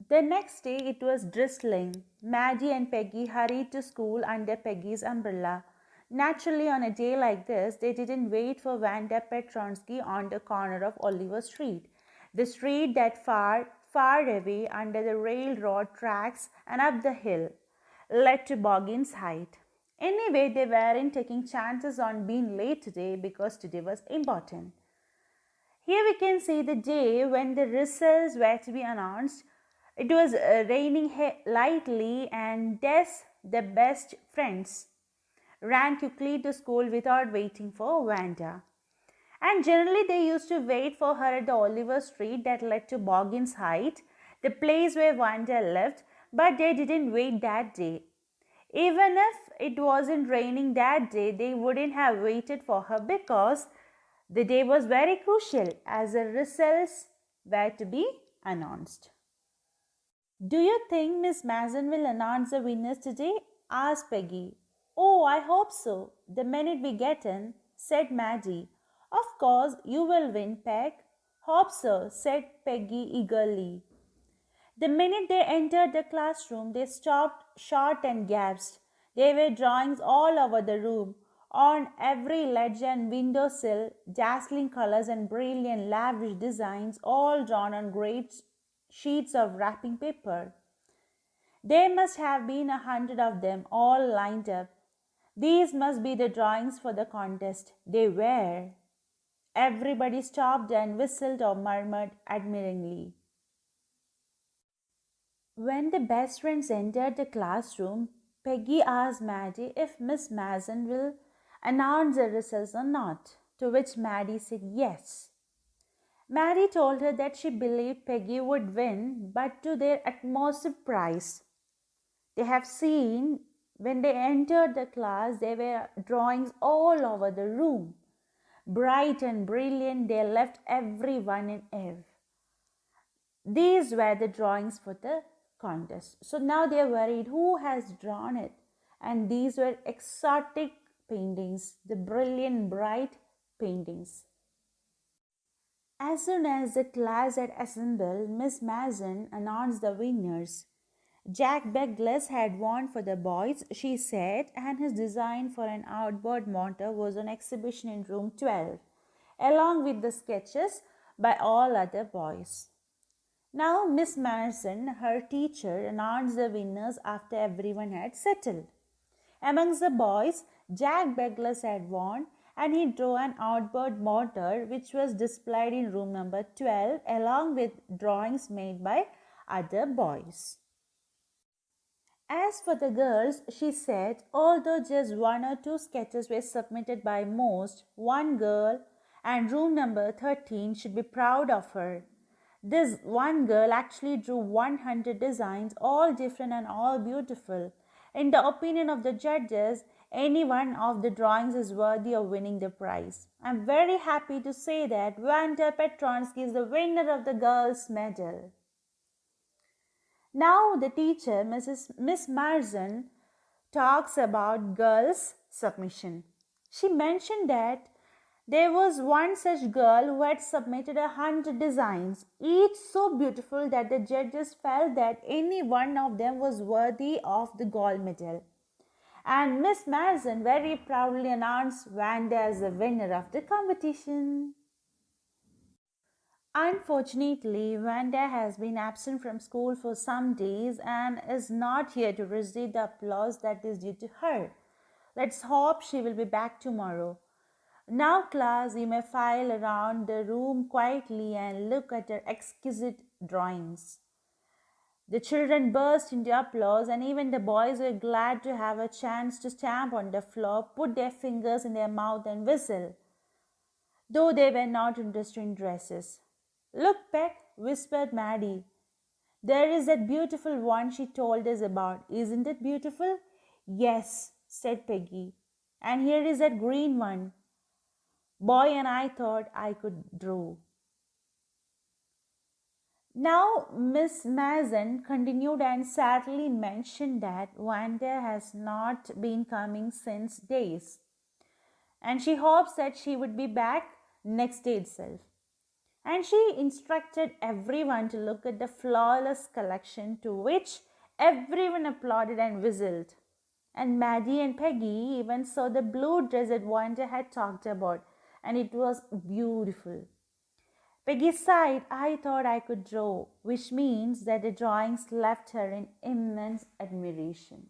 The next day it was drizzling. Maggie and Peggy hurried to school under Peggy's umbrella. Naturally, on a day like this, they didn't wait for Wanda Petronsky on the corner of Oliver Street, the street that far away under the railroad tracks and up the hill led to Boggin's Height. Anyway, they weren't taking chances on being late today because today was important. Here we can see the day when the results were to be announced. It was raining lightly, and Des, the best friends, ran quickly to school without waiting for Wanda. And generally, they used to wait for her at the Oliver Street that led to Boggin's Height, the place where Wanda lived, but they didn't wait that day. Even if it wasn't raining that day, they wouldn't have waited for her because the day was very crucial as the results were to be announced. Do you think Miss Mason will announce the winners today? Asked Peggy. Oh, I hope so. The minute we get in, said Maddie. Of course, you will win, Peg. Hope so, said Peggy eagerly. The minute they entered the classroom, they stopped short and gasped. There were drawings all over the room, on every ledge and window sill, dazzling colors and brilliant, lavish designs, all drawn on great sheets of wrapping paper. There must have been 100 of them, all lined up. These must be the drawings for the contest. They were. Everybody stopped and whistled or murmured admiringly. When the best friends entered the classroom, Peggy asked Maddie if Miss Mason will announce the results or not, to which Maddie said yes. Maddie told her that she believed Peggy would win, but to their utmost surprise, they have seen when they entered the class, there were drawings all over the room. Bright and brilliant, they left everyone in awe. These were the drawings for the contest. So now they are worried who has drawn it. And these were exotic paintings, the brilliant, bright paintings. As soon as the class had assembled, Miss Mason announced the winners. Jack Douglas had won for the boys, she said, and his design for an outboard motor was on exhibition in room 12, along with the sketches by all other boys. Now Miss Mason, her teacher, announced the winners after everyone had settled. Amongst the boys, Jack Douglas had won, and he drew an outboard motor which was displayed in room number 12 along with drawings made by other boys. As for the girls, she said, although just one or two sketches were submitted by most, one girl and room number 13 should be proud of her. This one girl actually drew 100 designs, all different and all beautiful. In the opinion of the judges, any one of the drawings is worthy of winning the prize. I'm very happy to say that Wanda Petronsky is the winner of the girls' medal. Now the teacher, Miss Marzan, talks about girls' submission. She mentioned that there was one such girl who had submitted 100 designs, each so beautiful that the judges felt that any one of them was worthy of the gold medal. And Miss Marzan very proudly announced Wanda as the winner of the competition. Unfortunately, Wanda has been absent from school for some days and is not here to receive the applause that is due to her. Let's hope she will be back tomorrow. Now, class, you may file around the room quietly and look at her exquisite drawings. The children burst into applause, and even the boys were glad to have a chance to stamp on the floor, put their fingers in their mouth, and whistle, though they were not interested in dresses. Look, Peck, whispered Maddie. There is that beautiful one she told us about. Isn't it beautiful? Yes, said Peggy. And here is that green one. Boy and I thought I could draw. Now, Miss Mason continued and sadly mentioned that Wanda has not been coming since days, and she hopes that she would be back next day itself. And she instructed everyone to look at the flawless collection, to which everyone applauded and whistled. And Maddie and Peggy even saw the blue dress that Wanda had talked about, and it was beautiful. Peggy sighed, I thought I could draw, which means that the drawings left her in immense admiration.